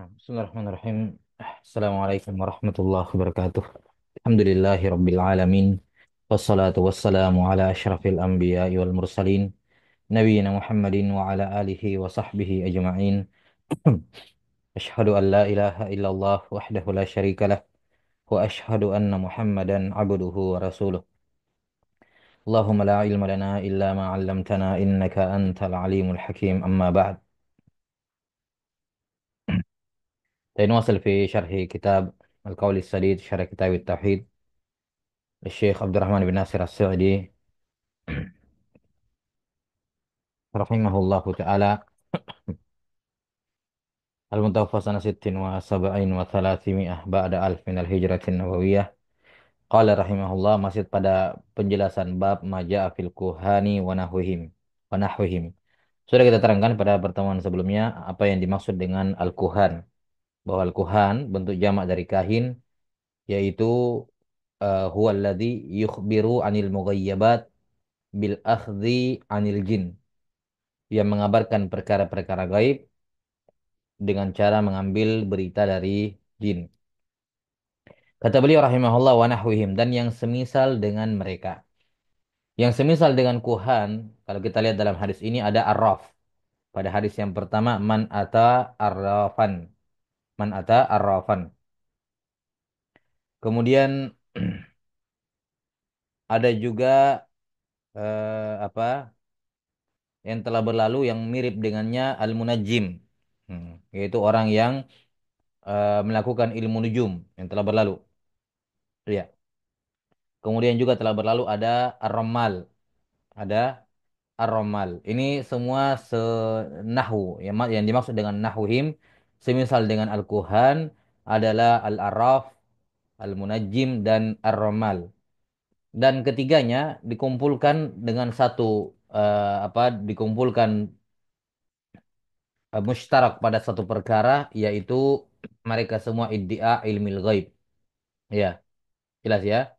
Bismillahirrahmanirrahim. Assalamualaikum warahmatullahi wabarakatuh. Alhamdulillahi rabbil alamin. Wassalatu wassalamu ala asyrafil anbiya'i wal mursalin. Nabiyyina Muhammadin wa ala alihi wa sahbihi ajma'in. Ashhadu an la ilaha illallah wahdahu la syarika lah. Wa ashhadu anna Muhammadan abduhu wa rasuluh. Allahumma la ilma lana illa ma 'allamtana innaka antal alimul hakim. Amma ba'd. نواصل في شرح كتاب القول السديد شرح كتاب التوحيد الشيخ عبد الرحمن بن ناصر السعدي رحمه الله تعالى المتوفى سنة 76 و300 بعد ألف من الهجرة النبوية قال رحمه الله masih pada penjelasan bab maja'a fil kuhani wa nahwihim. Sudah kita terangkan pada pertemuan sebelumnya apa yang dimaksud dengan al-kuhan, bahwa al-kuhan bentuk jamak dari kahin, yaitu huwa alladhi yukhbiru anil mughayyabat bil akhdhi anil jin, yang mengabarkan perkara-perkara gaib dengan cara mengambil berita dari jin. Kata beliau rahimahullah wa nahwihim, dan yang semisal dengan mereka. Yang semisal dengan kuhan, kalau kita lihat dalam hadis ini ada arraf. Pada hadis yang pertama man ata arrafan. Man ata arrafan. Kemudian ada juga apa yang telah berlalu yang mirip dengannya al-munajjim. Yaitu orang yang melakukan ilmu nujum yang telah berlalu. Iya. Kemudian juga telah berlalu ada ar-ramal, ada ar-ramal. Ini semua senahu. Yang dimaksud dengan nahuhim semisal dengan al-kuhan adalah al-arraf, al-munajjim dan ar-ramal. Dan ketiganya dikumpulkan dengan satu dikumpulkan mushtarak pada satu perkara, yaitu mereka semua iddia ilmil ghaib. Ya, jelas ya.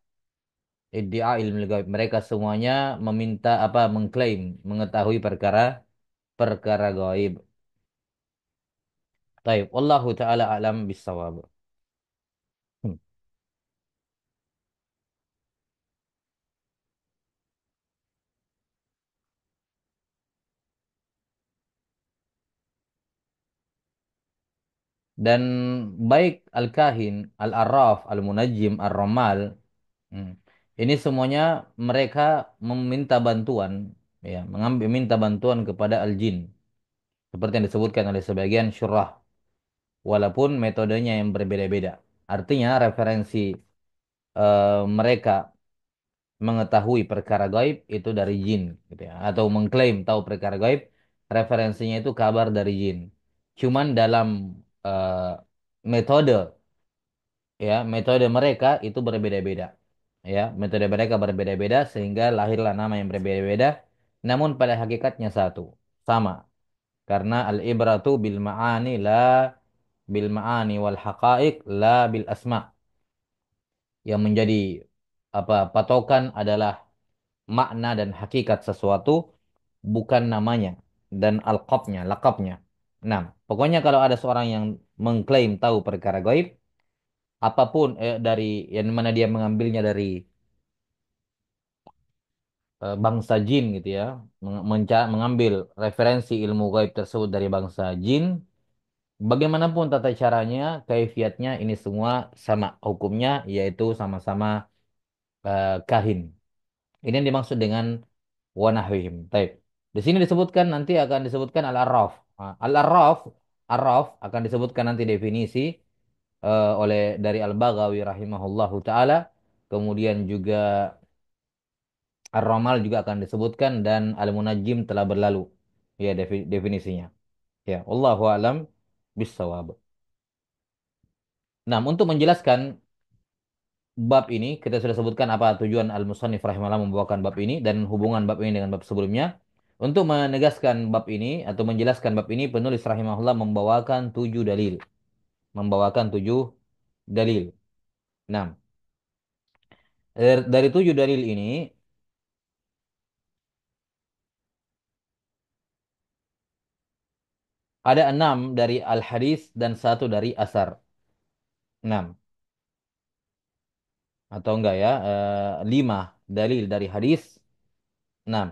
Iddia ilmu gaib. Mereka semuanya meminta mengklaim mengetahui perkara perkara gaib. Taib. Wallahu taala alam bisawab. Hmm. Dan baik al-kahin, al-arraf, al-munajjim, ar-ramal, hmm, ini semuanya mereka meminta bantuan, ya, minta bantuan kepada al-jin, seperti yang disebutkan oleh sebagian syurah, walaupun metodenya yang berbeda-beda. Artinya referensi mereka mengetahui perkara gaib itu dari jin, gitu ya, atau mengklaim tahu perkara gaib, referensinya itu kabar dari jin. Cuman dalam eh, metode, ya, metode mereka itu berbeda-beda, ya, metode mereka berbeda-beda sehingga lahirlah nama yang berbeda-beda, namun pada hakikatnya satu, sama, karena al-ibratu bil ma'ani la bil ma'ani wal haqa'iq la bil asma. Yang menjadi patokan adalah makna dan hakikat sesuatu, bukan namanya dan alqabnya, lakabnya. Nah, pokoknya kalau ada seorang yang mengklaim tahu perkara gaib, apapun dari yang mana dia mengambilnya dari bangsa jin, gitu ya, mengambil referensi ilmu gaib tersebut dari bangsa jin, bagaimanapun tata caranya, kaifiatnya, ini semua sama hukumnya, yaitu sama-sama kahin. Ini yang dimaksud dengan wanahwihim. Taib. Di sini disebutkan, nanti akan disebutkan al-arraf. Al-arraf, arraf akan disebutkan nanti definisi oleh dari Al-Baghawi rahimahullahu taala. Kemudian juga ar-ramal juga akan disebutkan, dan al-munajjim telah berlalu. Ya, definisinya. Ya, wallahu alam bissawab. Nah, untuk menjelaskan bab ini, kita sudah sebutkan apa tujuan al-musannif rahimahullah membawakan bab ini dan hubungan bab ini dengan bab sebelumnya. Untuk menegaskan bab ini atau menjelaskan bab ini, penulis rahimahullah membawakan 7 dalil. Membawakan 7 dalil. Nah, dari 7 dalil ini, Ada 6 dari al-hadis dan satu dari asar. 6 atau enggak ya? 5 dalil dari hadis, 6.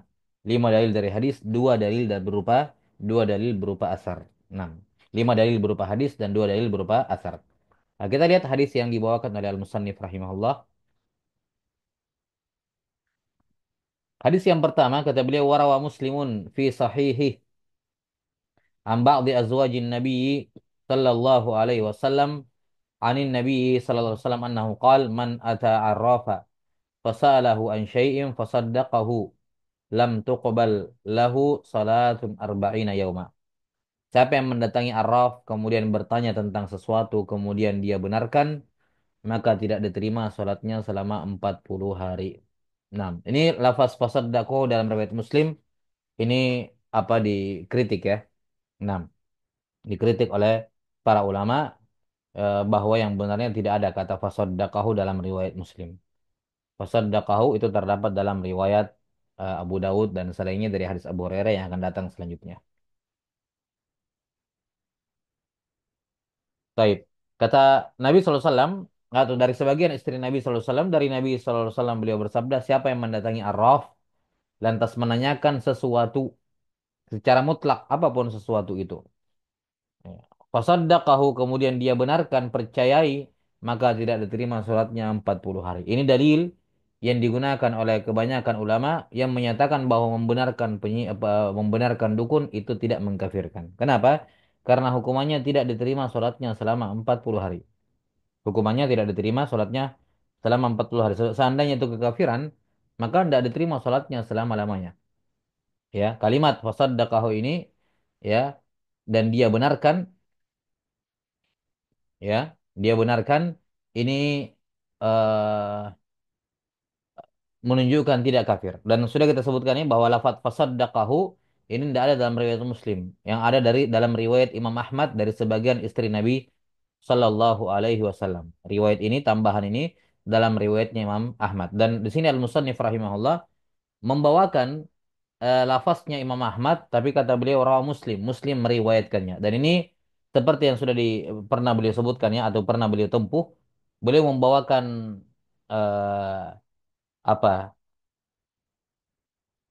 5 dalil dari hadis, 2 dalil dan berupa 2 dalil berupa asar. 6. 5 dalil berupa hadis dan 2 dalil berupa asar. Nah, kita lihat hadis yang dibawakan oleh Al-Musannif rahimahullah. Hadis yang pertama kata beliau warawa Muslimun fi sahihi an ba'di azwajin Nabi sallallahu alaihi wasallam anin Nabi sallallahu alaihi wasallam annahu qala man ata arrafa fasalahu an syai'in fasaddaqahu lam tuqbal lahu salatun arba'ina yauma. Siapa yang mendatangi arraf kemudian bertanya tentang sesuatu kemudian dia benarkan maka tidak diterima salatnya selama 40 hari. Nah, ini lafaz fasaddaqahu dalam riwayat Muslim ini apa dikritik ya. Nah, dikritik oleh para ulama bahwa yang benarnya tidak ada kata fasaddaqahu dalam riwayat Muslim. Fasaddaqahu itu terdapat dalam riwayat Abu Dawud dan selainnya dari hadis Abu Hurairah yang akan datang selanjutnya. Taib. Kata Nabi SAW, atau dari sebagian istri Nabi SAW, dari Nabi SAW beliau bersabda, siapa yang mendatangi Arraf, lantas menanyakan sesuatu secara mutlak, apapun sesuatu itu. Ya. Fasaddaqahu kemudian dia benarkan, percayai, maka tidak diterima sholatnya 40 hari. Ini dalil yang digunakan oleh kebanyakan ulama yang menyatakan bahwa membenarkan dukun itu tidak mengkafirkan. Kenapa? Karena hukumannya tidak diterima sholatnya selama 40 hari. Hukumannya tidak diterima sholatnya selama 40 hari. Seandainya itu kekafiran, maka tidak diterima sholatnya selama-lamanya. Ya, kalimat fasaddaqahu ini ya dan dia benarkan ya dia benarkan ini eh, menunjukkan tidak kafir dan sudah kita sebutkan ini bahwa lafadz fasaddaqahu ini tidak ada dalam riwayat Muslim yang ada dari dalam riwayat Imam Ahmad dari sebagian istri Nabi Sallallahu Alaihi Wasallam riwayat ini tambahan ini dalam riwayatnya Imam Ahmad dan di sini Al-Musannif rahimahullah membawakan lafaznya Imam Ahmad, tapi kata beliau rawi Muslim, Muslim meriwayatkannya. Dan ini seperti yang sudah pernah beliau sebutkan ya, atau pernah beliau tempuh, beliau membawakan eh, apa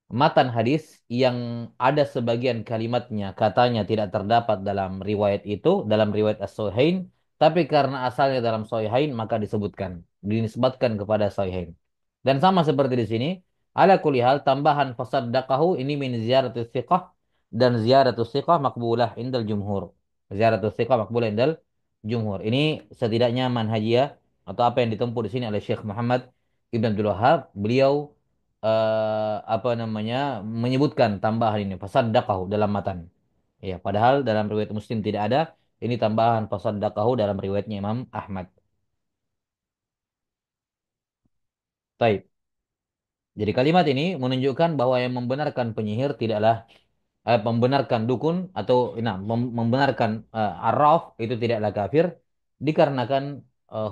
matan hadis yang ada sebagian kalimatnya katanya tidak terdapat dalam riwayat itu, dalam riwayat As-Sahihain, tapi karena asalnya dalam Sahihain maka disebutkan, dinisbatkan kepada Sahihain. Dan sama seperti di sini, ala kulli hal tambahan fasaddaqahu ini min ziyaratus thiqah dan ziyaratus thiqah makbulah indal jumhur. Ziyaratus thiqah makbulah indal jumhur. Ini setidaknya manhajiyah atau apa yang ditempuh di sini oleh Syekh Muhammad Ibn Abdul Wahhab, beliau apa namanya menyebutkan tambahan ini fasaddaqahu dalam matan. Ya, padahal dalam riwayat Muslim tidak ada. Ini tambahan fasaddaqahu dalam riwayatnya Imam Ahmad. Baik. Jadi kalimat ini menunjukkan bahwa yang membenarkan penyihir tidaklah membenarkan dukun atau membenarkan arraf itu tidaklah kafir dikarenakan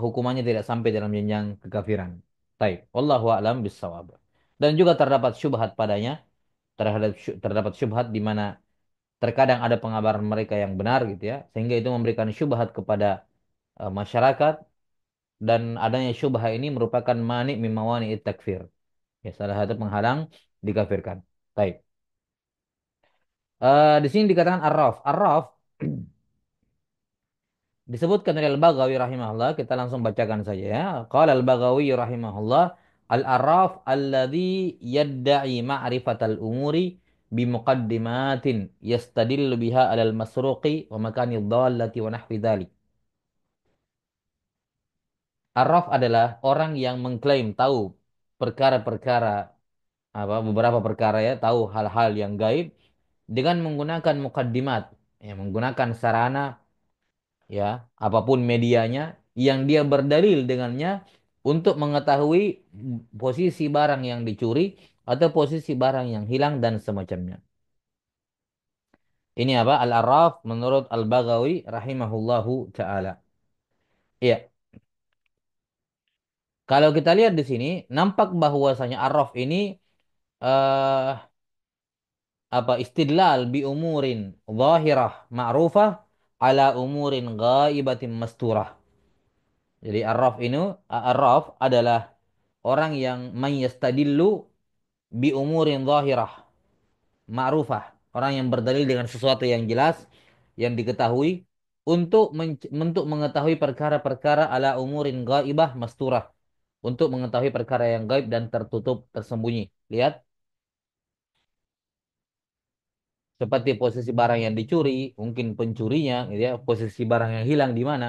hukumannya tidak sampai dalam jenjang kekafiran. Baik. Wallahu a'lam bissawab. Dan juga terdapat syubhat padanya terdapat syubhat di mana terkadang ada pengabaran mereka yang benar gitu ya sehingga itu memberikan syubhat kepada masyarakat dan adanya syubhat ini merupakan mani mimawani takfir ya salah satu penghalang dikafirkan. Baik. Di sini dikatakan arraf. Arraf disebutkan oleh Al-Baghawi rahimahullah. Kita langsung bacakan saja ya. Qala Al-Baghawi rahimahullah al-arraf alladhi yadda'i ma'rifatal umuri bimuqaddimatin yastadillu biha alal masruqi wa makani dhallati wa nahwi dhalik. Arraf adalah orang yang mengklaim tahu perkara-perkara beberapa perkara ya, tahu hal-hal yang gaib dengan menggunakan mukaddimat, ya, menggunakan sarana ya, apapun medianya yang dia berdalil dengannya untuk mengetahui posisi barang yang dicuri atau posisi barang yang hilang dan semacamnya. Ini apa? Al-Arraf menurut Al-Baghawi rahimahullahu taala. Iya, kalau kita lihat di sini nampak bahwasanya Arraf ini eh apa istidlal bi umurin zahirah ma'rufah ala umurin ghaibatin masturah. Jadi arraf adalah orang yang mayastadillu bi umurin zahirah ma'rufah. Orang yang berdalil dengan sesuatu yang jelas yang diketahui untuk mengetahui perkara-perkara ala umurin ghaibah masturah. Untuk mengetahui perkara yang gaib dan tertutup tersembunyi. Lihat seperti posisi barang yang dicuri, mungkin pencurinya, gitu ya, posisi barang yang hilang di mana.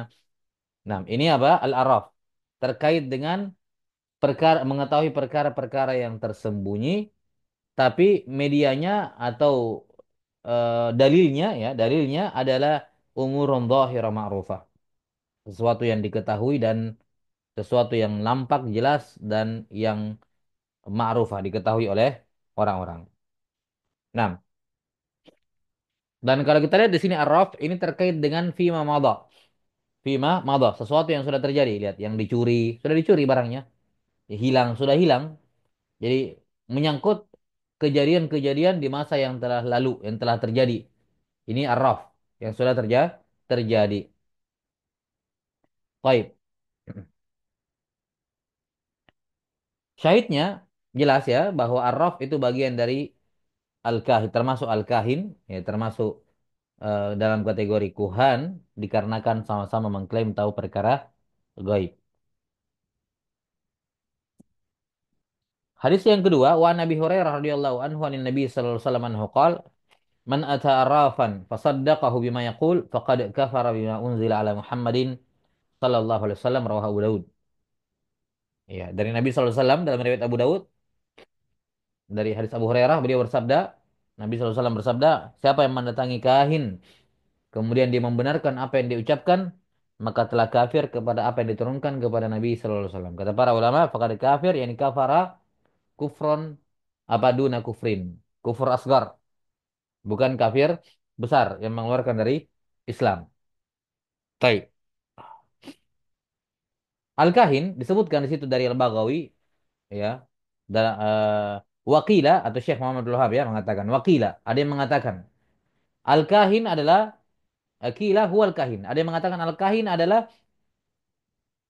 Nah, ini apa? Al-araf. Terkait dengan perkara mengetahui perkara-perkara yang tersembunyi, tapi medianya atau dalilnya adalah umurun dhahira ma'rufah. Sesuatu yang diketahui dan sesuatu yang nampak jelas dan yang ma'rufah diketahui oleh orang-orang. Nah, dan kalau kita lihat di sini araf ini terkait dengan fima madha. Fima madha, sesuatu yang sudah terjadi. Lihat, yang dicuri, sudah dicuri barangnya. Ya, hilang, sudah hilang. Jadi menyangkut kejadian-kejadian di masa yang telah lalu, yang telah terjadi. Ini araf yang sudah terjadi. Baik. Syahidnya jelas ya bahwa araf itu bagian dari al-kahin, termasuk al-kahin, ya termasuk dalam kategori kuhan dikarenakan sama-sama mengklaim tahu perkara gaib. Hadis yang kedua, wa Nabi Hurairah radhiyallahu anhu anin Nabi sallallahu alaihi wasallam anhu qala man ata arrafan fasaddaqahu bima yaqul faqad kafara bima unzila ala Muhammadin sallallahu alaihi wasallam rawahu Abu Daud. Ya, dari Nabi sallallahu alaihi wasallam dalam riwayat Abu Daud dari hadis Abu Hurairah beliau bersabda, Nabi sallallahu alaihi wasallam bersabda, siapa yang mendatangi kahin kemudian dia membenarkan apa yang diucapkan maka telah kafir kepada apa yang diturunkan kepada Nabi sallallahu alaihi wasallam. Kata para ulama, faqad kafir yakni kafara kufron apa duna kufrin. Kufur asgar, bukan kafir besar yang mengeluarkan dari Islam. Baik. Al-Kahin disebutkan di situ dari Al-Baghawi ya. Dan Waqila atau Syekh Muhammad Abdul Wahab ya mengatakan Waqila, ada yang mengatakan Al-Kahin adalah Qila huwal kahin. Ada yang mengatakan Al-Kahin adalah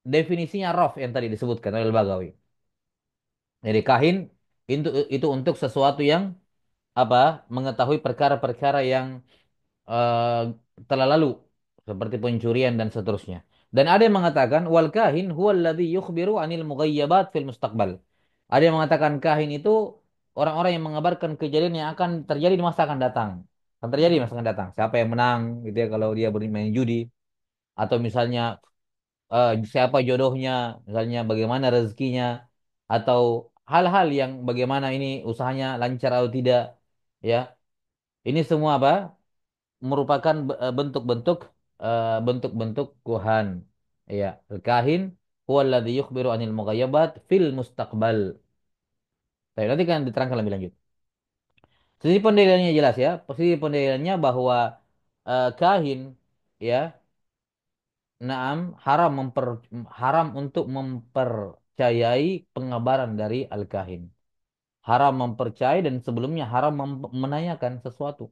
definisinya Raf yang tadi disebutkan oleh Al-Baghawi. Jadi kahin itu untuk sesuatu yang apa? Mengetahui perkara-perkara yang eh, telah lalu seperti pencurian dan seterusnya. Dan ada yang mengatakan wal kahin huwallazi yukhbiru anil mughayyabat fil mustaqbal. Ada yang mengatakan kahin itu orang-orang yang mengabarkan kejadian yang akan terjadi di masa akan datang. Akan terjadi di masa akan datang. Siapa yang menang gitu ya kalau dia bermain judi atau misalnya siapa jodohnya, misalnya bagaimana rezekinya atau hal-hal yang bagaimana ini usahanya lancar atau tidak ya. Ini semua apa? Merupakan bentuk-bentuk kuhan. Ya, al-kahin huwa alladhi yukhbiru anil mughayyabat fil mustaqbal. Baik, nanti kan diterangkan lebih lanjut. Sisi pendalilannya jelas ya. Sisi pendalilannya bahwa kahin ya, naam haram untuk mempercayai pengabaran dari al-kahin. Haram mempercayai dan sebelumnya haram menanyakan sesuatu.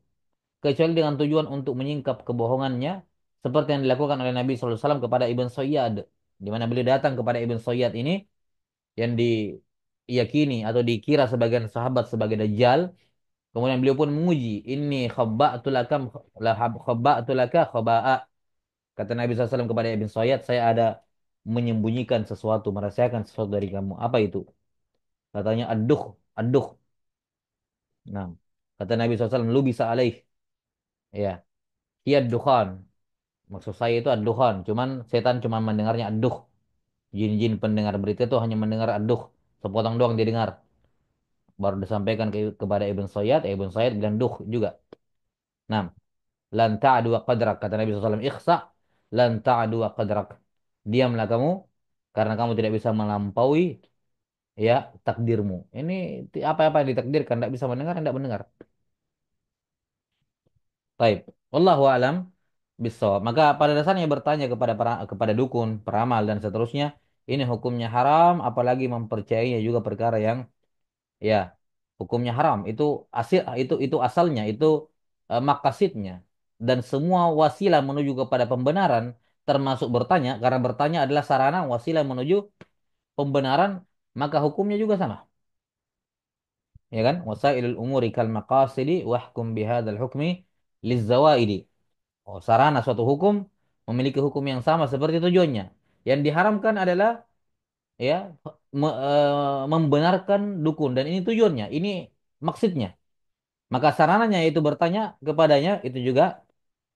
Kecuali dengan tujuan untuk menyingkap kebohongannya seperti yang dilakukan oleh Nabi sallallahu alaihi wasallam kepada Ibn Sayyad di mana beliau datang kepada Ibn Sayyad ini yang diyakini atau dikira sebagian sahabat sebagai dajjal, kemudian beliau pun menguji ini khabba'tu laka khaba'a, kata Nabi SAW kepada Ibn Sayyad, saya ada menyembunyikan sesuatu, merahasiakan sesuatu dari kamu. Apa itu? Katanya aduh, aduh. Nah, kata Nabi SAW lu bisa alaih, ya, iya dukhan. Maksud saya itu ad-dukhan. Cuman setan cuma mendengarnya aduh. Jin-jin pendengar berita itu hanya mendengar aduh. Sepotong doang dia dengar. Baru disampaikan kepada Ibn Sayyad. Ibn Sayyad bilang duh juga. Nah, lan ta'adu wa qadrak. Kata Nabi SAW. Ikhsa lan ta'adu wa qadrak. Diamlah kamu. Karena kamu tidak bisa melampaui ya takdirmu. Ini apa-apa yang ditakdirkan. Tidak bisa mendengar, tidak mendengar. Baik. Wallahu a'lam bissawab. Maka pada dasarnya bertanya kepada dukun, peramal dan seterusnya, ini hukumnya haram apalagi mempercayainya juga perkara yang ya hukumnya haram. Itu asalnya, itu maqasidnya. Dan semua wasilah menuju kepada pembenaran termasuk bertanya, karena bertanya adalah sarana wasilah menuju pembenaran, maka hukumnya juga sama. Ya kan? Wasailul umuri kal maqasidi wahkum bihadzal hukmi lizawaidi. Oh, sarana suatu hukum memiliki hukum yang sama seperti tujuannya. Yang diharamkan adalah ya membenarkan dukun, dan ini tujuannya, ini maksudnya. Maka sarananya yaitu bertanya kepadanya, itu juga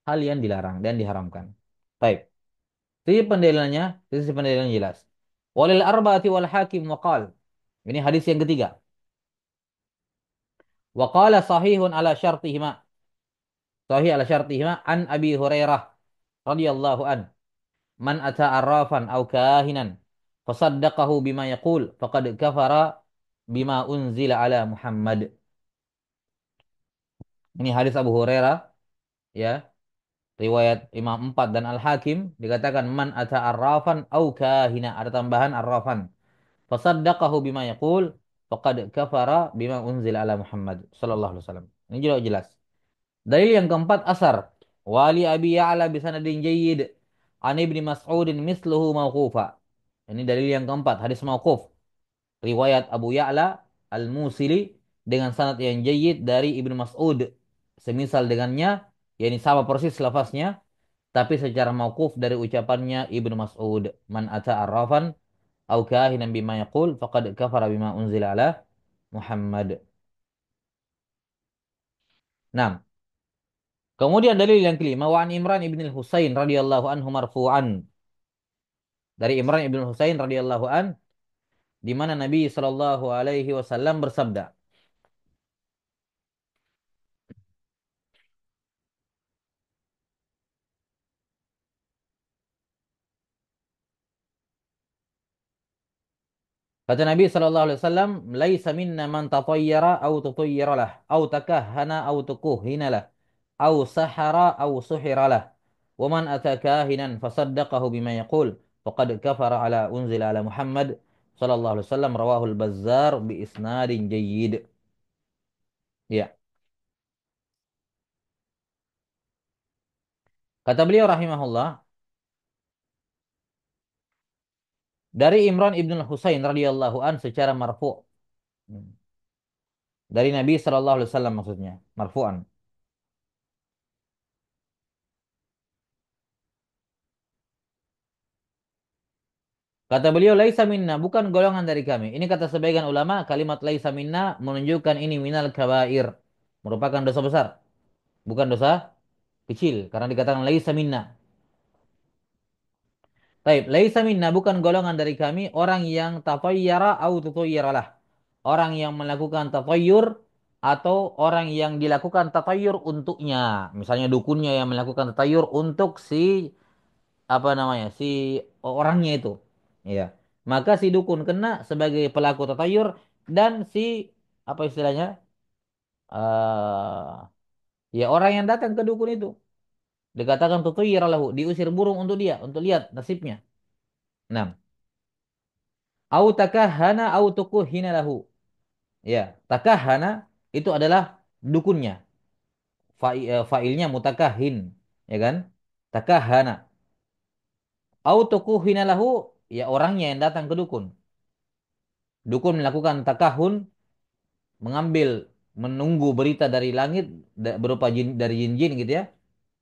hal yang dilarang dan diharamkan. Baik. Sisi pendalilannya, sisi pendalilannya jelas. Walil arba'ati wal hakim waqal. Ini hadis yang ketiga. Waqala sahihun ala syartihima. Sahih ala syartihima an Abi Hurairah radhiyallahu an. Man ata arrafan aw kahinan fasaddaqahu bima yaqul faqad kafara bima unzila ala Muhammad. Ini hadis Abu Hurairah, ya, riwayat Imam 4 dan Al-Hakim, dikatakan man ata arrafan au kahina, ada tambahan arrafan. Fasaddaqahu bima yaqul faqad kafara bima unzila ala Muhammad sallallahu alaihi wasallam. Ini juga jelas. Dalil yang keempat, asar. Wali Abi Ya'la bisanadin jayyid an Ibni Mas'udin misluhu mauqufa. Ini dalil yang keempat, hadis mauquf. Riwayat Abu Ya'la Al-Musili dengan sanad yang jayyid dari Ibnu Mas'ud. Semisal dengannya, yakni sama persis lafaznya, tapi secara mauquf dari ucapannya Ibnu Mas'ud. Man ata arrafan au kahinan bima yaqul faqad kafara bima unzila ala Muhammad. Nah, kemudian dalil yang kelima, wa an Imran ibn al-Husain radhiyallahu anhu marfu'an. Dari Imran ibn al-Husain radhiyallahu an, di mana Nabi sallallahu alaihi wasallam bersabda. Kata Nabi sallallahu alaihi wasallam, "Laisa minna man tatayyara aw tutayyara lah, aw takahhana aw tukuhina lah, aw sahara aw suhira lah. Wa man ata kahinan fasaddaqahu bima yaqul, faqad kafara ala unzila ala Muhammad sallallahu alaihi wasallam." Rawahu al-Bazzar bi isnadin jayyid. Ya. Kata beliau rahimahullah, dari Imran ibn Husain radhiyallahu an secara marfu'. Dari Nabi sallallahu alaihi wasallam maksudnya, marfu'an. Kata beliau, laisa minna, bukan golongan dari kami. Ini kata sebagian ulama, kalimat laisa minna menunjukkan ini minal kabair. Merupakan dosa besar. Bukan dosa kecil. Karena dikatakan laisa minna. Taib, laisa minna, bukan golongan dari kami. Orang yang tatayyara au tutayyaralah. Orang yang melakukan tatayyur atau orang yang dilakukan tatayyur untuknya. Misalnya dukunnya yang melakukan tatayyur untuk si apa namanya si orangnya itu, ya, maka si dukun kena sebagai pelaku tatayur, dan si apa istilahnya, eh ya orang yang datang ke dukun itu dikatakan tutuyir lahu, diusir burung untuk dia untuk lihat nasibnya. Nah, au takahana au tukuhina lahu, ya, takahana itu adalah dukunnya. Failnya mutakahin, ya kan, takahana. Au tukuhina lahu, ya orangnya yang datang ke dukun. Dukun melakukan takahun, mengambil, menunggu berita dari langit, berupa jin, dari jin-jin gitu ya,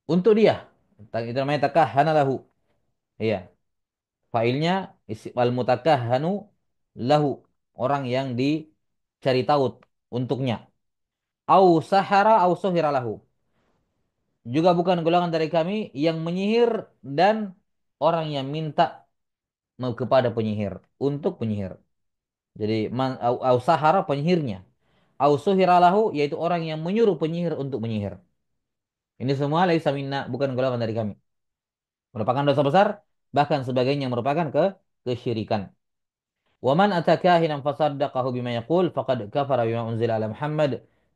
untuk dia. Itu namanya takahhana lahu. Iya. Failnya al mutakahhanu lahu, orang yang dicari tahu untuknya. Au sahara au suhira lahu. Juga bukan golongan dari kami yang menyihir dan orang yang minta kepada penyihir, untuk penyihir. Jadi au sahara penyihirnya. Au suhira lahu yaitu orang yang menyuruh penyihir untuk menyihir. Ini semua laisa minna, bukan golongan dari kami. Merupakan dosa besar, bahkan sebagian yang merupakan kesyirikan. Wa man ataka hinam fasaddaqahu bima yaqul faqad kafara bima unzila ala Muhammad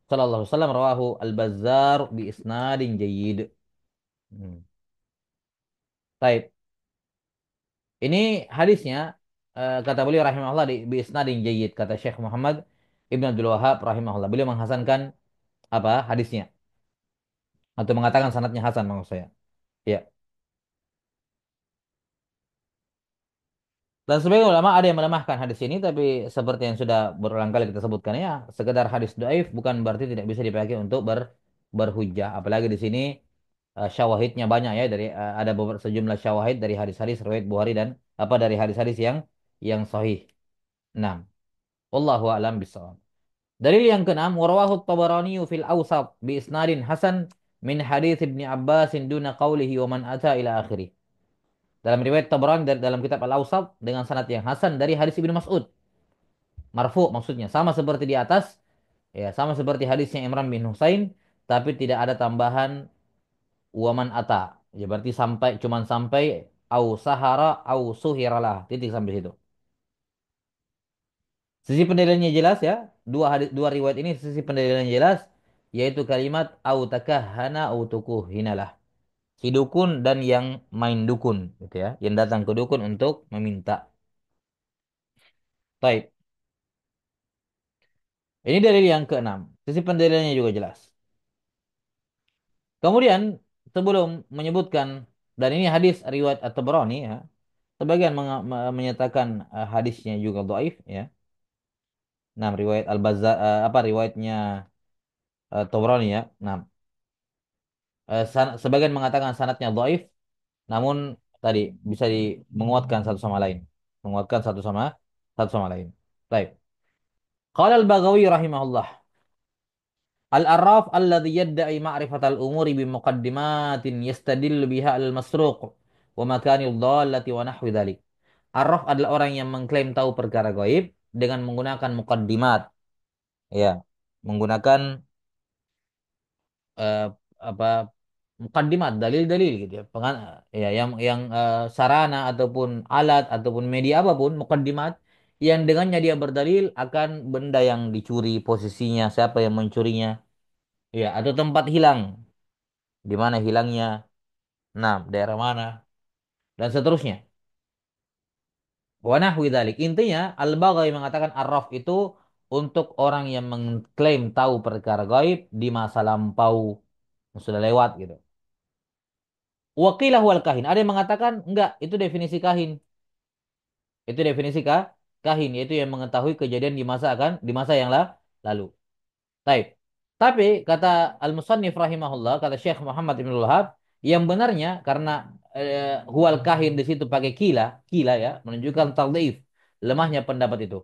sallallahu alaihi wasallam. Rawahu Al-Bazzar bi isnadin jayyid. Hmm. Baik. Ini hadisnya, kata beliau rahimahullah, di bi isnadin jayyid, kata Syekh Muhammad. Ibnu Abdul Wahab rahimahullah. Beliau menghasankan apa hadisnya atau mengatakan sanadnya hasan maksud saya. Ya. Dan sebagian ulama ada yang melemahkan hadis ini, tapi seperti yang sudah berulang kali kita sebutkan ya, sekedar hadis dhaif bukan berarti tidak bisa dipakai untuk berhujjah. Apalagi di sini syawahidnya banyak ya dari ada beberapa sejumlah syawahid dari hadis-hadis riwayat Bukhari dan apa dari hadis-hadis yang sahih. Nah, wallahu a'lam bishawab. Dalil yang keenam, warawahu at-Tabarani fil Awsat bi isnadin hasan min hadits Ibnu Abbas duna qawlihi wa man ata ila akhirih. Dalam riwayat Tabrani dalam kitab Al-Awsat dengan sanad yang hasan dari hadis Ibnu Mas'ud. Marfu maksudnya sama seperti di atas, ya sama seperti hadisnya Imran bin Husain, tapi tidak ada tambahan waman ata. Ya berarti sampai cuman sampai au sahara au suhiralah. Titik sampai situ. Sisi pendalilannya jelas ya. Dua riwayat ini sisi pendalilannya jelas yaitu kalimat au takahhana au tukuhinalah. Si dukun dan yang main dukun gitu ya, yang datang ke dukun untuk meminta. Baik. Ini dalil yang keenam. Sisi pendalilannya juga jelas. Kemudian sebelum menyebutkan dan ini hadis riwayat At-Tabrani ya, sebagian menyatakan hadisnya juga dhaif ya. Nah, riwayat Al-Bazzar apa riwayatnya Tabrani ya. Nah, sebagian mengatakan sanadnya dhaif, namun tadi bisa menguatkan satu sama lain. Menguatkan satu sama lain. Baik. Qala Al-Baghawi rahimahullah. Al-arraf alladhi yadda'i ma'rifatal umuri bimuqaddimatin yastadillu biha al-masruq wa makani dhallati wa nahwi dhalik. Arraf adalah orang yang mengklaim tahu perkara gaib dengan menggunakan mukaddimat, ya, menggunakan eh, apa mukaddimat, dalil-dalil gitu ya. Ya yang sarana ataupun alat ataupun media apapun mukaddimat yang dengannya dia berdalil akan benda yang dicuri, posisinya, siapa yang mencurinya, ya, atau tempat hilang, di mana hilangnya, nah, daerah mana, dan seterusnya. Wa nahwi dzalik. Intinya, Al-Baghawi mengatakan arraf itu untuk orang yang mengklaim tahu perkara gaib di masa lampau yang sudah lewat gitu. Waqilah wal kahin. Ada yang mengatakan enggak, itu definisi kahin. Itu definisi kahin, yaitu yang mengetahui kejadian di masa yang lalu. Taib. Tapi kata Al-Musannif rahimahullah, kata Syekh Muhammad Ibn Wahab, yang benarnya karena huwal kahin di situ pakai kila, kila ya, menunjukkan tadhif, lemahnya pendapat itu.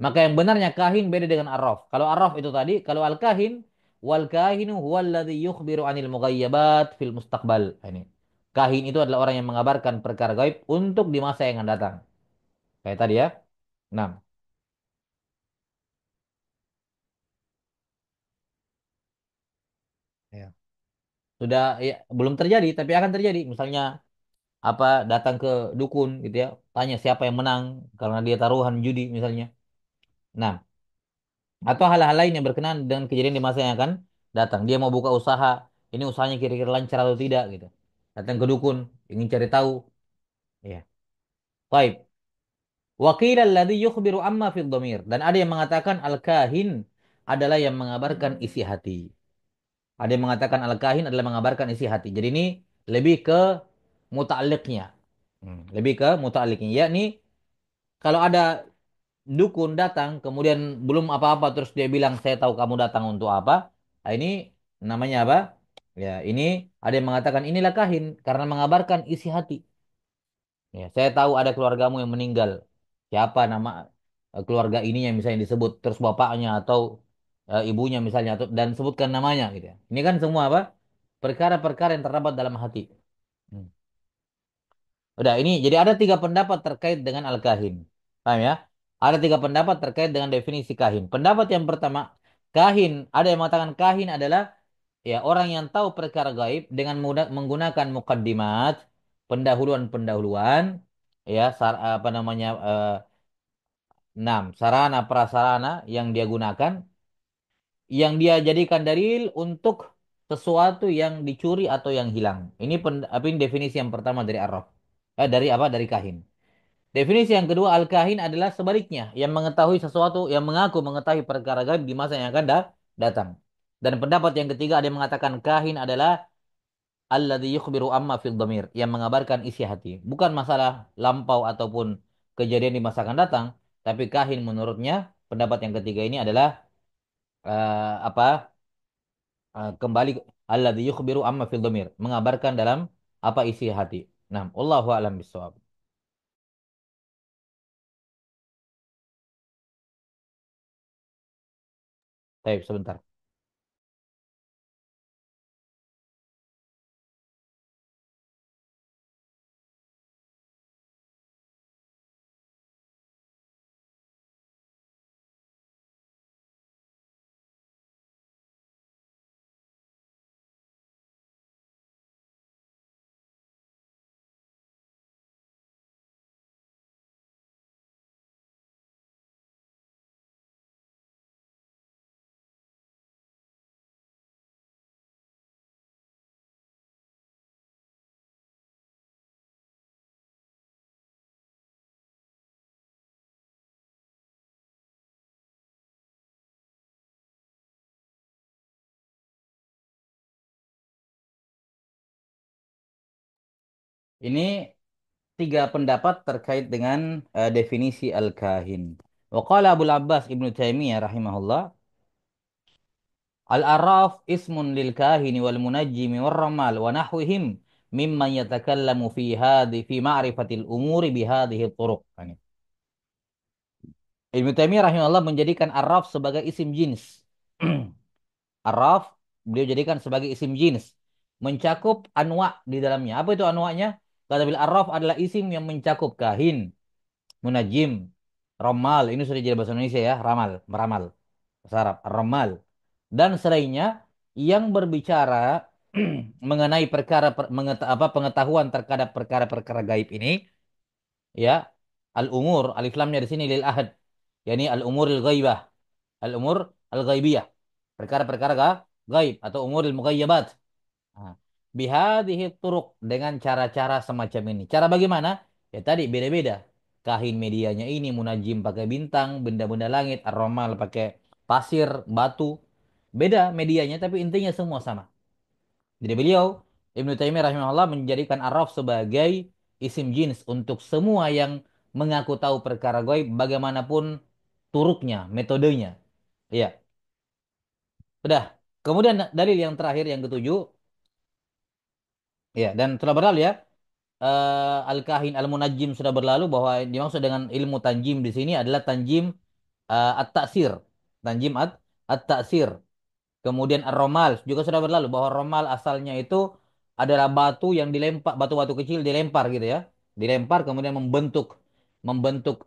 Maka yang benarnya kahin beda dengan arraf. Kalau arraf itu tadi, kalau al-kahin, wal kahinu huwallazi yukhbiru anil mughayyabat fil mustaqbal. Ini. Kahin itu adalah orang yang mengabarkan perkara gaib untuk di masa yang akan datang. Kayak tadi ya. Nah, ya. Sudah ya, belum terjadi tapi akan terjadi. Misalnya apa datang ke dukun gitu ya, tanya siapa yang menang karena dia taruhan judi misalnya. Nah, atau hal-hal lain yang berkenaan dengan kejadian di masa yang akan datang. Dia mau buka usaha, ini usahanya kira-kira lancar atau tidak gitu. Datang ke dukun, ingin cari tahu. Ya. Baik. Wakil alladhi yukhbiru amma fid dhamir. Dan ada yang mengatakan al-kahin adalah yang mengabarkan isi hati. Ada yang mengatakan al-kahin adalah mengabarkan isi hati. Jadi ini lebih ke muta'alliqnya. Lebih ke muta'alliqnya. Yakni kalau ada dukun datang kemudian belum apa-apa terus dia bilang saya tahu kamu datang untuk apa. Nah, ini namanya apa? Ya, ini ada yang mengatakan inilah kahin karena mengabarkan isi hati. Ya, saya tahu ada keluargamu yang meninggal. Siapa nama keluarga ini yang misalnya disebut terus bapaknya atau ibunya misalnya atau, dan sebutkan namanya gitu ya. Ini kan semua apa? Perkara-perkara yang terdapat dalam hati. Hmm. Udah, ini jadi ada tiga pendapat terkait dengan al-kahin. Paham ya? Ada tiga pendapat terkait dengan definisi kahin. Pendapat yang pertama, kahin, ada yang mengatakan kahin adalah ya orang yang tahu perkara gaib dengan menggunakan mukaddimat, pendahuluan-pendahuluan, ya, apa namanya, sarana prasarana yang dia gunakan, yang dia jadikan dalil untuk sesuatu yang dicuri atau yang hilang. Ini apa ini definisi yang pertama dari arraf. Dari apa? Dari kahin. Definisi yang kedua, al-kahin adalah sebaliknya, yang mengetahui sesuatu, yang mengaku mengetahui perkara gaib di masa yang akan datang. Dan pendapat yang ketiga ada yang mengatakan kahin adalah alladzi yukhbiru amma fil dhamir, yang mengabarkan isi hati. Bukan masalah lampau ataupun kejadian di masa akan datang, tapi kahin menurutnya pendapat yang ketiga ini adalah apa? Kembali alladzi yukhbiru amma fil dhamir, mengabarkan dalam apa isi hati. Nah, wallahu a'lam bishawab. Baik, sebentar. Ini tiga pendapat terkait dengan definisi al-kahin. Wa qala Abu Abbas Ibnu Taimiyah rahimahullah, al-arraf ismun lil kahini wal munajjimi war ramal wa nahwihim mimman yatakallamu fi ma'rifatil umuri bihadhihi turuq. Ibnu Taimiyah rahimahullah menjadikan arraf sebagai isim jins. Arraf beliau jadikan sebagai isim jins, mencakup anwa di dalamnya. Apa itu anwanya? Kata beliau arraf adalah isim yang mencakup kahin, munajim, ramal. Ini sudah jadi bahasa Indonesia ya, ramal, meramal. Bahasa Arab, ramal. Dan selainnya yang berbicara mengenai pengetahuan terhadap perkara-perkara gaib ini, ya, al-umur, alif lamnya di sini lil ahad, yakni al-umuril ghaibah, al-umur al-ghaibiyah, perkara-perkara gaib atau umuril mughayyabat. Nah, bihadhihi turuq, dengan cara-cara semacam ini. Cara bagaimana? Ya tadi beda-beda. Kahin medianya ini, munajim pakai bintang, benda-benda langit, ar-ramal pakai pasir, batu. Beda medianya tapi intinya semua sama. Jadi beliau Ibnu Taimiyah rahimahullah menjadikan arraf sebagai isim jins untuk semua yang mengaku tahu perkara gaib bagaimanapun turuknya, metodenya. Iya, sudah. Kemudian dalil yang terakhir yang ketujuh, ya, dan telah berlalu ya. Al-Kahin Al-Munajjim sudah berlalu, bahwa yang dimaksud dengan ilmu tanjim di sini adalah tanjim at-ta'sir. Tanjim at-ta'sir. Kemudian ar-romal juga sudah berlalu, bahwa romal asalnya itu adalah batu yang dilempar, batu-batu kecil dilempar gitu ya. Dilempar kemudian membentuk membentuk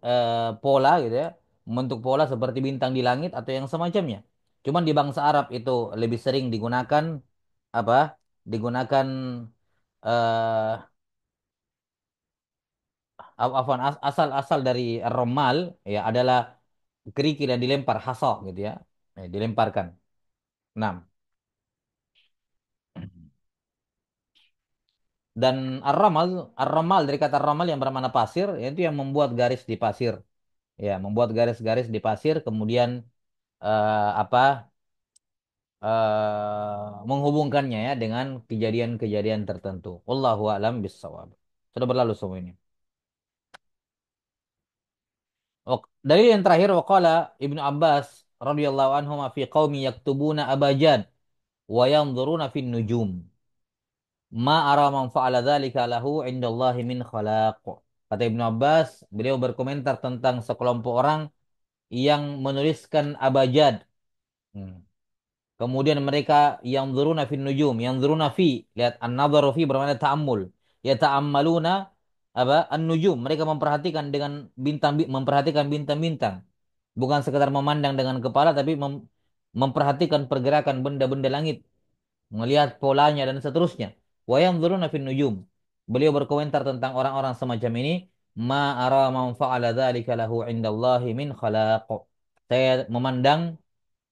pola gitu ya. Membentuk pola seperti bintang di langit atau yang semacamnya. Cuman di bangsa Arab itu lebih sering digunakan apa? Digunakan eh afwan, asal-asal dari romal ya adalah kerikil yang dilempar hasah gitu ya. Dilemparkan. 6. Dan ar-ramal dari kata ramal yang bermakna pasir, yaitu yang membuat garis di pasir. Ya, membuat garis-garis di pasir, kemudian apa menghubungkannya ya dengan kejadian-kejadian tertentu. Wallahu a'lam bissawab. Sudah berlalu semua ini. Dari yang terakhir, waqala Ibnu Abbas radhiyallahu anhu fi qaumi yaktubuna abajad wa yanzuruna fin nujum. Ma ara man fa'ala dzalika lahu indallahi min khalaq. Kata Ibnu Abbas, beliau berkomentar tentang sekelompok orang yang menuliskan abajad. Hmm. Kemudian mereka yang zuruna fin nujum, yang zuruna fi, lihat an-nadharu fi bermakna ta'ammul. Ya ta'ammaluna apa? An-nujum, mereka memperhatikan dengan memperhatikan bintang-bintang. Bukan sekedar memandang dengan kepala tapi memperhatikan pergerakan benda-benda langit, melihat polanya dan seterusnya. Wa yanzuruna fin nujum. Beliau berkomentar tentang orang-orang semacam ini, ma ara man fa'ala dzalika lahu indallahi min khalaq. Saya memandang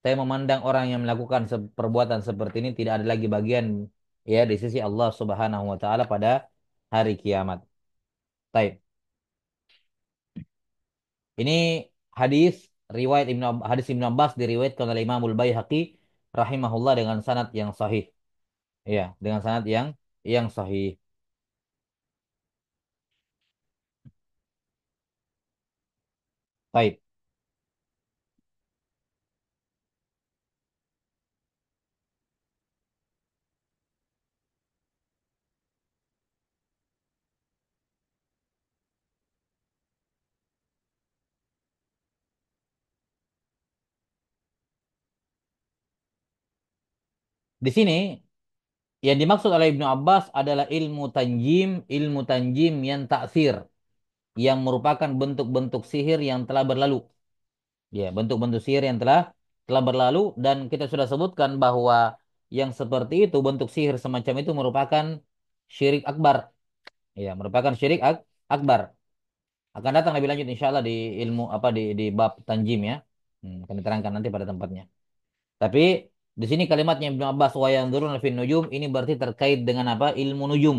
saya memandang orang yang melakukan perbuatan seperti ini tidak ada lagi bagian ya di sisi Allah Subhanahu wa taala pada hari kiamat. Taib. Ini hadis hadis Ibnu Abbas diriwayatkan oleh Imamul Baihaqi rahimahullah dengan sanad yang sahih. Iya, dengan sanad yang sahih. Baik. Di sini yang dimaksud oleh Ibnu Abbas adalah ilmu tanjim yang taksir, yang merupakan bentuk-bentuk sihir yang telah berlalu. Ya, bentuk-bentuk sihir yang telah berlalu dan kita sudah sebutkan bahwa yang seperti itu bentuk sihir semacam itu merupakan syirik akbar. Ya, merupakan akbar. Akan datang lebih lanjut insya Allah di ilmu apa di bab tanjim ya. Akan diterangkan nanti pada tempatnya. Tapi di sini kalimatnya Ibnu Abbas wa yanzuruna fin nujum ini berarti terkait dengan apa? Ilmu nujum.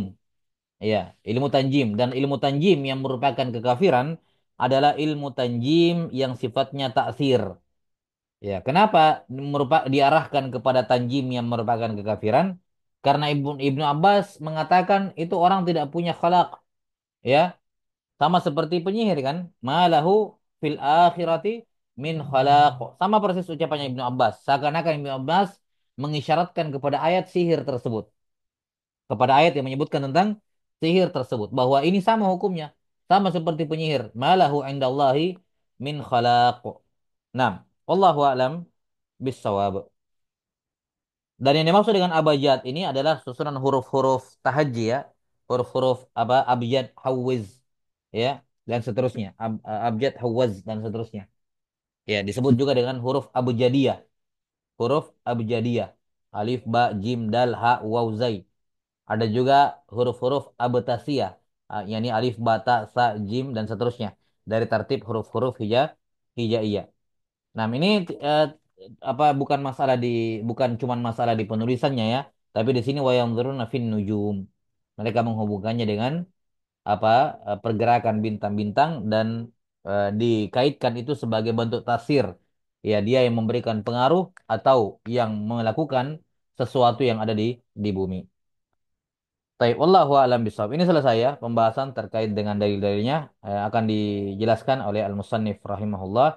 Ya, ilmu tanjim dan ilmu tanjim yang merupakan kekafiran adalah ilmu tanjim yang sifatnya taksir. Ya, kenapa diarahkan kepada tanjim yang merupakan kekafiran? Karena Ibnu Abbas mengatakan itu orang tidak punya khalaq, ya. Sama seperti penyihir kan? Malahu fil akhirati min khalaq. Sama persis ucapannya Ibnu Abbas. Seakan-akan Ibnu Abbas mengisyaratkan kepada ayat sihir tersebut. Kepada ayat yang menyebutkan tentang sihir tersebut. Bahwa ini sama hukumnya. Sama seperti penyihir. Malahu indallahi min khalaq. Nah, wallahu a'lam bissawab. Dan yang dimaksud dengan abjad ini adalah susunan huruf-huruf tahajji ya. Huruf-huruf apa? Abjad, hawiz ya dan seterusnya. Abjad, hawaz dan seterusnya. Ya, disebut juga dengan huruf abjadiyah. Huruf abjadiyah. Alif, ba, jim, dal, ha, waw, zai. Ada juga huruf-huruf abtasiyah. Yakni alif, ba, ta, sa, jim dan seterusnya. Dari tertib huruf-huruf hijaiyah. Nah, ini eh, apa bukan cuman masalah di penulisannya ya, tapi di sini wayang fin nujum. Mereka menghubungkannya dengan apa pergerakan bintang-bintang dan dikaitkan itu sebagai bentuk tasir. Ya, dia yang memberikan pengaruh atau yang melakukan sesuatu yang ada di bumi. Baik, wallahu a'lam bishawab. Ini selesai ya pembahasan terkait dengan dalil-dalilnya. Akan dijelaskan oleh Al-Musannif rahimahullah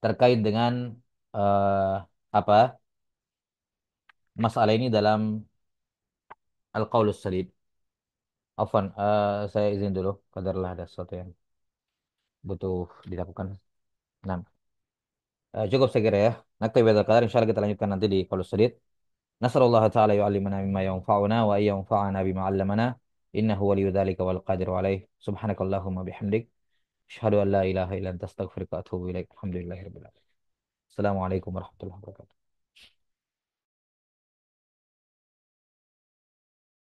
terkait dengan eh, apa masalah ini dalam Al-Qaulus Sadid. Afwan, saya izin dulu. Kadarlah ada sesuatu yang butuh dilakukan. Nah, cukup saya kira ya. Nakti bihadzal qadar. Insyaallah kita lanjutkan nanti di Qaulus Sadid. Nasrullah ta'ala yu'allimana mimma yanfa'una wa yanfa'ana bima 'allamana. Innahu waliyyu dzalika wal qadiru alaih. Subhanakallahumma bihamdik. Asyhadu an la ilaha illa anta astaghfiruka wa atubu ilaik. Alhamdulillahirabbil alamin. Assalamualaikum warahmatullahi wabarakatuh.